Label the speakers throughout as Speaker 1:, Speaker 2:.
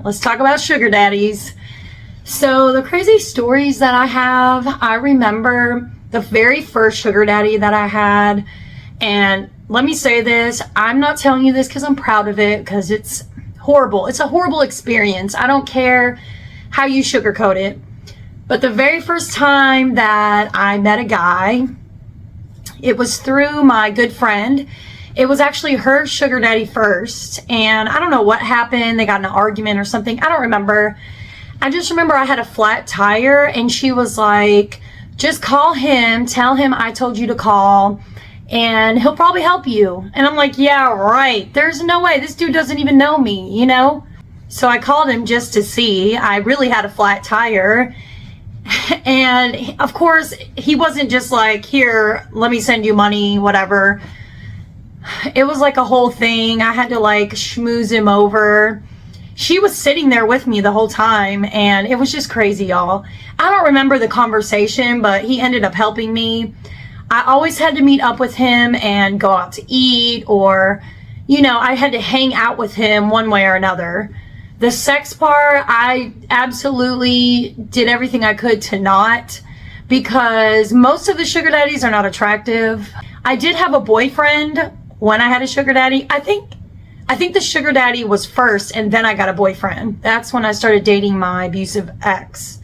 Speaker 1: Let's talk about sugar daddies. So the crazy stories that I have, I remember the very first sugar daddy that I had. And let me say this, I'm not telling you this because I'm proud of it, because it's horrible. It's a horrible experience. I don't care how you sugarcoat it. But the very first time that I met a guy, it was through my good friend. It was actually her sugar daddy first. And I don't know what happened. They got in an argument or something. I don't remember. I just remember I had a flat tire and she was like, just call him, tell him I told you to call, and he'll probably help you. And I'm like, yeah, right. There's no way. This dude doesn't even know me, you know? So I called him just to see. I really had a flat tire. And of course, he wasn't just like, here, let me send you money, whatever. It was like a whole thing. I had to like schmooze him over. She was sitting there with me the whole time, and it was just crazy, y'all. I don't remember the conversation, but he ended up helping me. I always had to meet up with him and go out to eat, or, you know, I had to hang out with him one way or another. The sex part, I absolutely did everything I could to not, because most of the sugar daddies are not attractive. I did have a boyfriend when I had a sugar daddy. I think the sugar daddy was first, and then I got a boyfriend. That's when I started dating my abusive ex.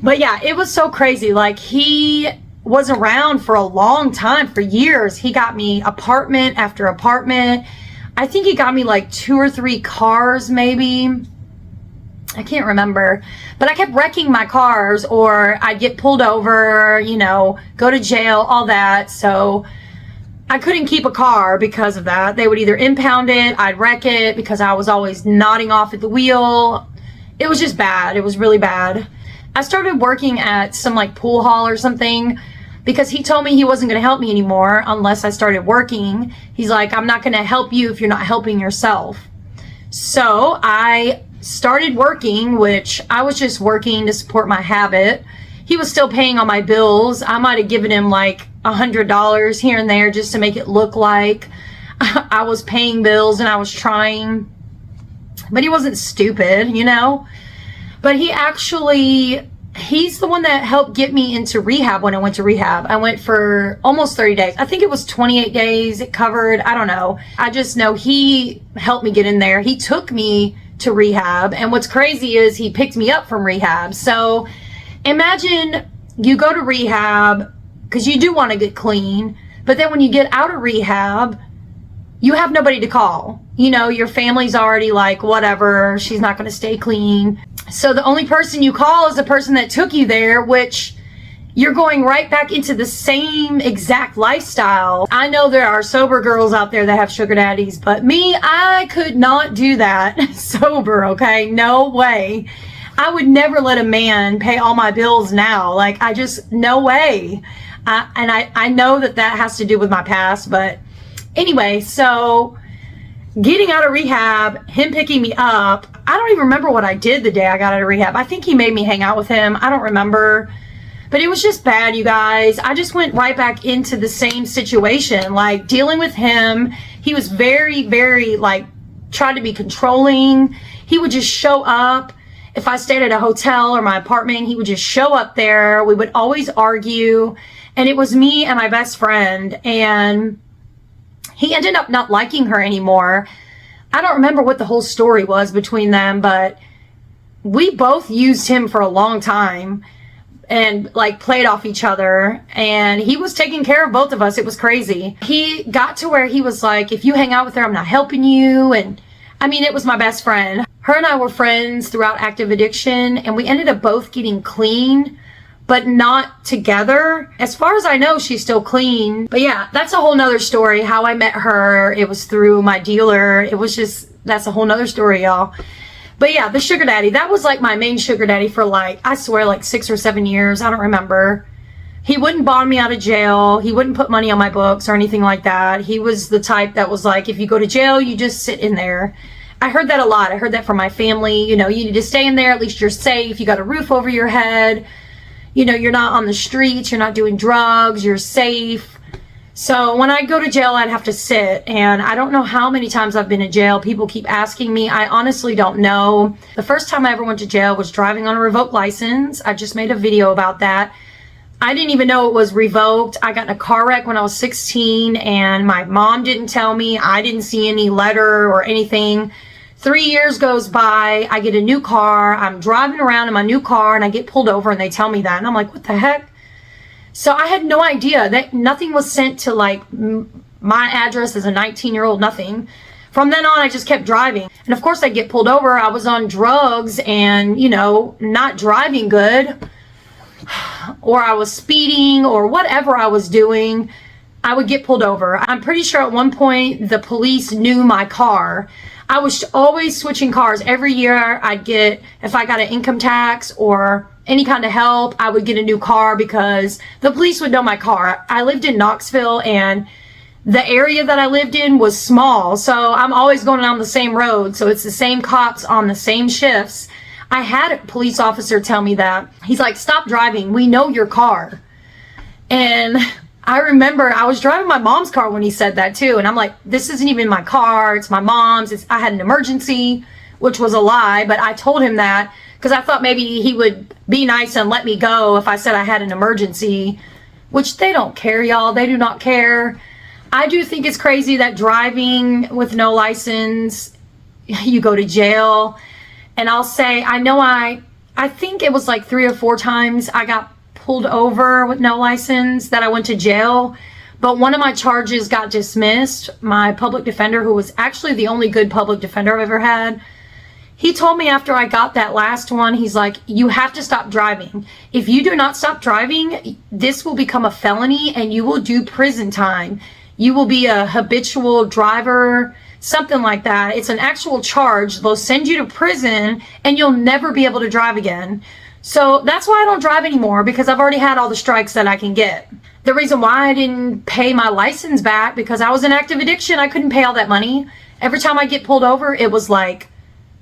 Speaker 1: But yeah, it was so crazy. Like, he was around for a long time, for years. He got me apartment after apartment. I think he got me like 2 or 3 cars, maybe. I can't remember. But I kept wrecking my cars, or I'd get pulled over, you know, go to jail, all that. So I couldn't keep a car because of that. They would either impound it, I'd wreck it because I was always nodding off at the wheel. It was just bad. It was really bad. I started working at some like pool hall or something, because he told me he wasn't going to help me anymore unless I started working. He's like, I'm not going to help you if you're not helping yourself. So I started working, which I was just working to support my habit. He was still paying all my bills. I might have given him like $100 here and there just to make it look like I was paying bills and I was trying. But he wasn't stupid, you know? But he's the one that helped get me into rehab when I went to rehab. I went for almost 30 days. I think it was 28 days it covered. I don't know. I just know he helped me get in there. He took me to rehab. And what's crazy is he picked me up from rehab. So imagine you go to rehab because you do want to get clean. But then when you get out of rehab, you have nobody to call. You know, your family's already like, whatever, she's not going to stay clean. So the only person you call is the person that took you there, which you're going right back into the same exact lifestyle. I know there are sober girls out there that have sugar daddies, but me, I could not do that sober, okay? No way. I would never let a man pay all my bills now. Like, no way. I know that has to do with my past, but anyway, so getting out of rehab, him picking me up, I don't even remember what I did the day I got out of rehab. I think he made me hang out with him. I don't remember. But it was just bad, you guys. I just went right back into the same situation, like dealing with him. He was very, very, like, tried to be controlling. He would just show up. If I stayed at a hotel or my apartment, he would just show up there. We would always argue. And it was me and my best friend. And he ended up not liking her anymore. I don't remember what the whole story was between them, but we both used him for a long time and like played off each other, and he was taking care of both of us. It was crazy. He got to where he was like, if you hang out with her, I'm not helping you. And I mean, it was my best friend. Her and I were friends throughout active addiction, and we ended up both getting clean, but not together. As far as I know, she's still clean. But yeah, that's a whole nother story. How I met her, it was through my dealer. It was just, that's a whole nother story, y'all. But yeah, the sugar daddy, that was like my main sugar daddy for like, I swear, like 6 or 7 years. I don't remember. He wouldn't bond me out of jail. He wouldn't put money on my books or anything like that. He was the type that was like, if you go to jail, you just sit in there. I heard that a lot. I heard that from my family. You know, you need to stay in there. At least you're safe. You got a roof over your head. You know, you're not on the streets. You're not doing drugs. You're safe. So when I go to jail, I'd have to sit, and I don't know how many times I've been in jail. People keep asking me. I honestly don't know. The first time I ever went to jail was driving on a revoked license. I just made a video about that. I didn't even know it was revoked. I got in a car wreck when I was 16, and my mom didn't tell me. I didn't see any letter or anything. 3 years goes by, I get a new car. I'm driving around in my new car, and I get pulled over, and they tell me that, and I'm like, what the heck? So I had no idea that nothing was sent to like my address as a 19-year-old, nothing. From then on, I just kept driving. And of course I get pulled over. I was on drugs and, you know, not driving good, or I was speeding, or whatever I was doing, I would get pulled over. I'm pretty sure at one point the police knew my car. I was always switching cars. Every year I'd get, if I got an income tax or any kind of help, I would get a new car because the police would know my car. I lived in Knoxville, and the area that I lived in was small, so I'm always going down the same road, so it's the same cops on the same shifts. I had a police officer tell me that. He's like, stop driving, we know your car. And I remember I was driving my mom's car when he said that too, and I'm like, this isn't even my car, it's my mom's. I had an emergency, which was a lie, but I told him that because I thought maybe he would be nice and let me go if I said I had an emergency, which they don't care, y'all. They do not care. I do think it's crazy that driving with no license, you go to jail. And I'll say, I think it was like 3 or 4 times I got pulled over with no license that I went to jail. But one of my charges got dismissed. My public defender, who was actually the only good public defender I've ever had, he told me after I got that last one, he's like, you have to stop driving. If you do not stop driving, this will become a felony and you will do prison time. You will be a habitual driver, something like that. It's an actual charge. They'll send you to prison and you'll never be able to drive again. So that's why I don't drive anymore, because I've already had all the strikes that I can get. The reason why I didn't pay my license back, because I was in active addiction. I couldn't pay all that money. Every time I get pulled over, it was like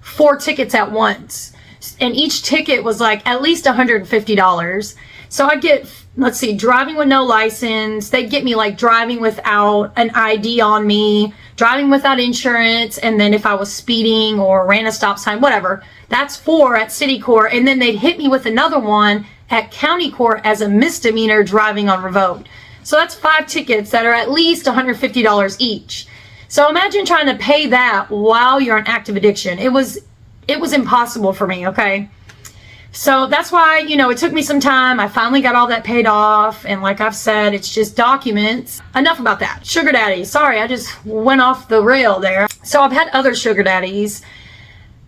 Speaker 1: 4 tickets at once, and each ticket was like at least $150. So I get, let's see, driving with no license. They'd get me like driving without an ID on me, driving without insurance, and then if I was speeding or ran a stop sign, whatever, that's 4 at city court, and then they'd hit me with another one at county court as a misdemeanor driving on revoked. So that's 5 tickets that are at least $150 each. So imagine trying to pay that while you're in active addiction. It was impossible for me, okay? So that's why, you know, it took me some time. I finally got all that paid off. And like I've said, it's just documents. Enough about that. Sugar daddy. Sorry, I just went off the rail there. So I've had other sugar daddies.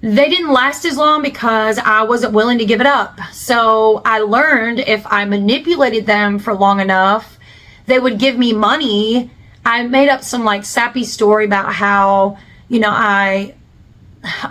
Speaker 1: They didn't last as long because I wasn't willing to give it up. So I learned if I manipulated them for long enough, they would give me money. I made up some like sappy story about how, you know, I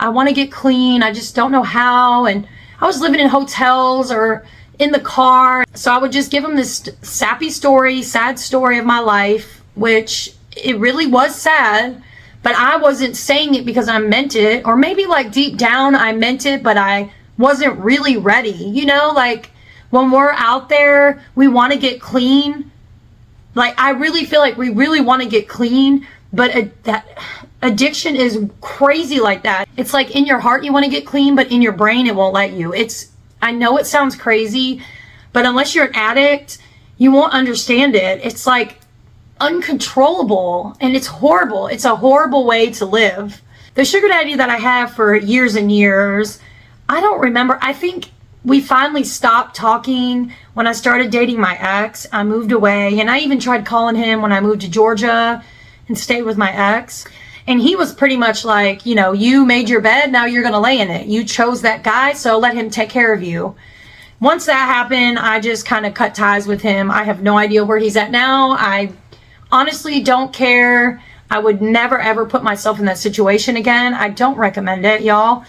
Speaker 1: want to get clean. I just don't know how. And I was living in hotels or in the car. So I would just give them this sappy story, sad story of my life, which it really was sad, but I wasn't saying it because I meant it. Or maybe like deep down I meant it, but I wasn't really ready. You know, like when we're out there, we want to get clean. Like, I really feel like we really want to get clean, but that addiction is crazy like that. It's like in your heart you want to get clean, but in your brain it won't let you. I know it sounds crazy, but unless you're an addict, you won't understand it. It's like uncontrollable, and it's horrible. It's a horrible way to live. The sugar daddy that I have for years and years, I don't remember. I think we finally stopped talking when I started dating my ex. I moved away, and I even tried calling him when I moved to Georgia and stayed with my ex. And he was pretty much like, you know, you made your bed, now you're going to lay in it. You chose that guy, so let him take care of you. Once that happened, I just kind of cut ties with him. I have no idea where he's at now. I honestly don't care. I would never ever put myself in that situation again. I don't recommend it, y'all.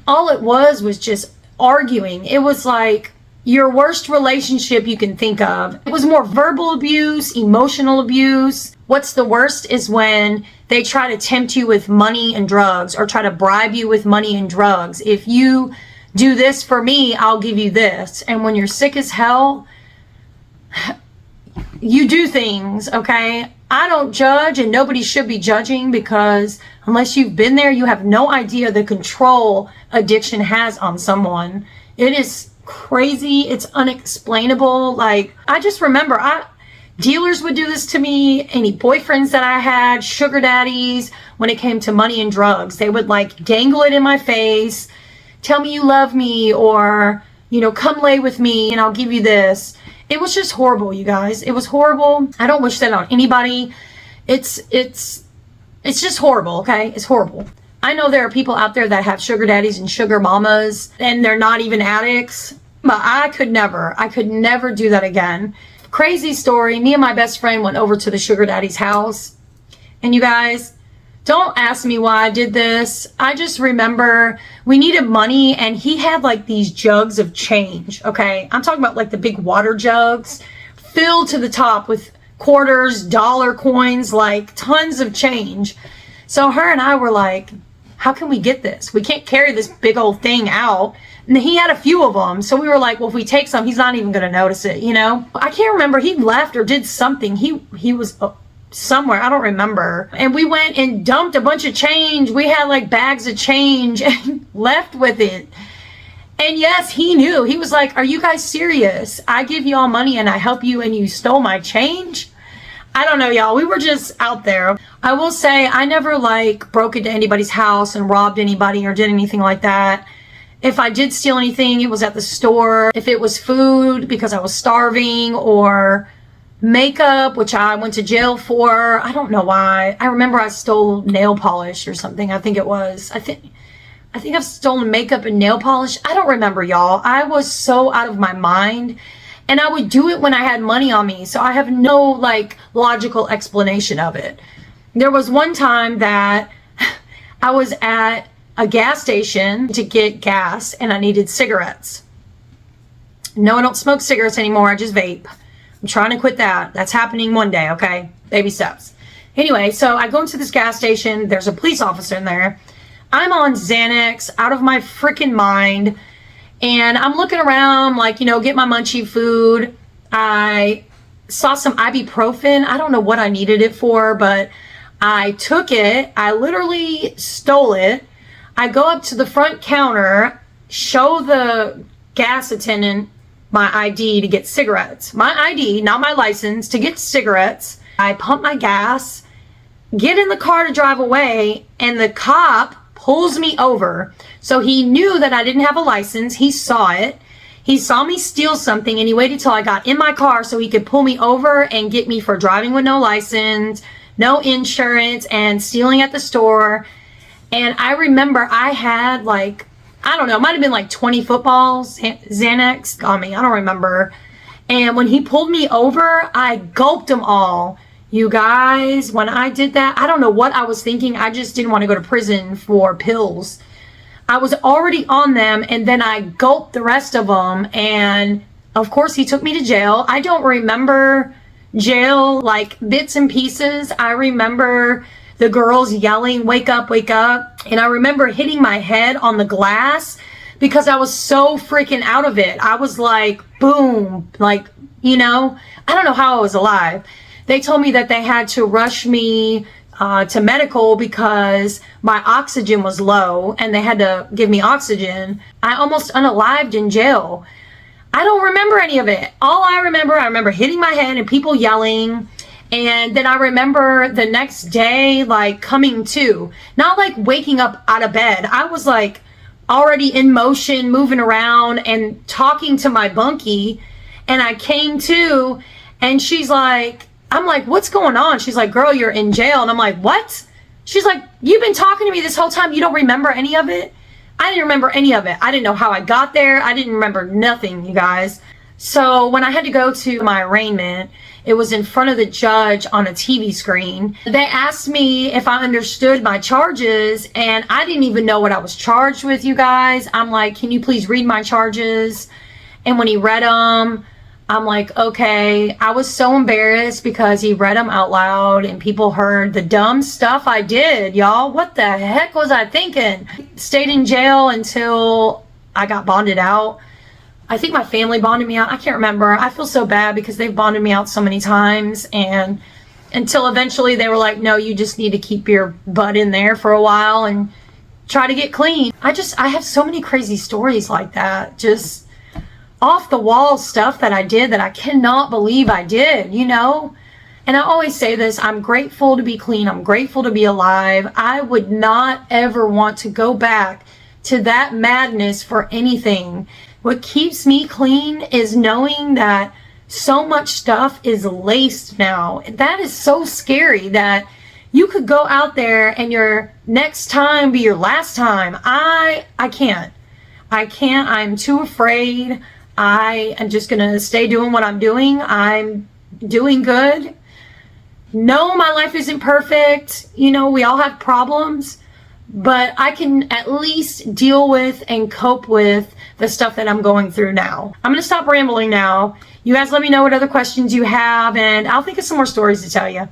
Speaker 1: All it was just arguing. It was like your worst relationship you can think of. It was more verbal abuse, emotional abuse. What's the worst is when they try to tempt you with money and drugs, or try to bribe you with money and drugs. If you do this for me, I'll give you this. And when you're sick as hell, you do things, okay? I don't judge, and nobody should be judging, because unless you've been there, you have no idea the control addiction has on someone. It is crazy. It's unexplainable. Like, I just remember, dealers would do this to me. Any boyfriends that I had, sugar daddies, when it came to money and drugs, they would like dangle it in my face, tell me you love me, or, you know, come lay with me and I'll give you this. It was just horrible, you guys. It was horrible. I don't wish that on anybody. It's just horrible, okay? It's horrible. I know there are people out there that have sugar daddies and sugar mamas, and they're not even addicts, but I could never do that again. Crazy story. Me and my best friend went over to the sugar daddy's house, and you guys, don't ask me why I did this. I just remember we needed money, and he had like these jugs of change, okay? I'm talking about like the big water jugs filled to the top with quarters, dollar coins, like tons of change. So her and I were like, how can we get this? We can't carry this big old thing out. And he had a few of them. So we were like, well, if we take some, he's not even going to notice it, you know? I can't remember. He left or did something. He was somewhere. I don't remember. And we went and dumped a bunch of change. We had like bags of change and left with it. And yes, he knew. He was like, are you guys serious? I give you all money and I help you and you stole my change? I don't know, y'all. We were just out there. I will say I never like broke into anybody's house and robbed anybody or did anything like that. If I did steal anything, it was at the store. If it was food because I was starving, or makeup, which I went to jail for. I don't know why. I remember I stole nail polish or something. I think it was. I think I've stolen makeup and nail polish. I don't remember, y'all. I was so out of my mind. And I would do it when I had money on me. So I have no like logical explanation of it. There was one time that I was at a gas station to get gas and I needed cigarettes. No, I don't smoke cigarettes anymore. I just vape. I'm trying to quit that. That's happening one day, okay? Baby steps. Anyway, so I go into this gas station. There's a police officer in there. I'm on Xanax, out of my freaking mind. And I'm looking around, like, you know, get my munchie food. I saw some ibuprofen. I don't know what I needed it for, but I took it. I literally stole it. I go up to the front counter, show the gas attendant my ID to get cigarettes. My ID, not my license, to get cigarettes. I pump my gas, get in the car to drive away, and the cop pulls me over. So he knew that I didn't have a license. He saw it. He saw me steal something, and he waited till I got in my car so he could pull me over and get me for driving with no license, no insurance, and stealing at the store. And I remember I had like, I don't know, it might have been like 20 footballs, Xanax on me. I don't remember. And when he pulled me over, I gulped them all. You guys, when I did that, I don't know what I was thinking. I just didn't want to go to prison for pills. I was already on them, and then I gulped the rest of them. And of course, he took me to jail. I don't remember jail like bits and pieces. I remember the girls yelling, wake up, wake up. And I remember hitting my head on the glass because I was so freaking out of it. I was like, boom, like, you know, I don't know how I was alive. They told me that they had to rush me to medical because my oxygen was low and they had to give me oxygen. I almost unalived in jail. I don't remember any of it. All I remember hitting my head and people yelling. And then I remember the next day, like coming to, not like waking up out of bed. I was like already in motion, moving around and talking to my bunkie. And I came to, and she's like, I'm like, what's going on? She's like, girl, you're in jail. And I'm like, what? She's like, you've been talking to me this whole time. You don't remember any of it? I didn't remember any of it. I didn't know how I got there. I didn't remember nothing, you guys. So when I had to go to my arraignment, it was in front of the judge on a TV screen. They asked me if I understood my charges, and I didn't even know what I was charged with, you guys. I'm like, can you please read my charges? And when he read them, I'm like, okay. I was so embarrassed because he read them out loud and people heard the dumb stuff I did, y'all. What the heck was I thinking? Stayed in jail until I got bonded out. I think my family bonded me out. I can't remember. I feel so bad because they've bonded me out so many times, and until eventually they were like, no, you just need to keep your butt in there for a while and try to get clean. I have so many crazy stories like that, just off the wall stuff that I did that I cannot believe I did, you know? And I always say this, I'm grateful to be clean. I'm grateful to be alive. I would not ever want to go back to that madness for anything. What keeps me clean is knowing that so much stuff is laced now. That is so scary that you could go out there and your next time be your last time. I can't. I'm too afraid. I am just going to stay doing what I'm doing. I'm doing good. No, my life isn't perfect. You know, we all have problems, but I can at least deal with and cope with the stuff that I'm going through now. I'm going to stop rambling now. You guys let me know what other questions you have, and I'll think of some more stories to tell you.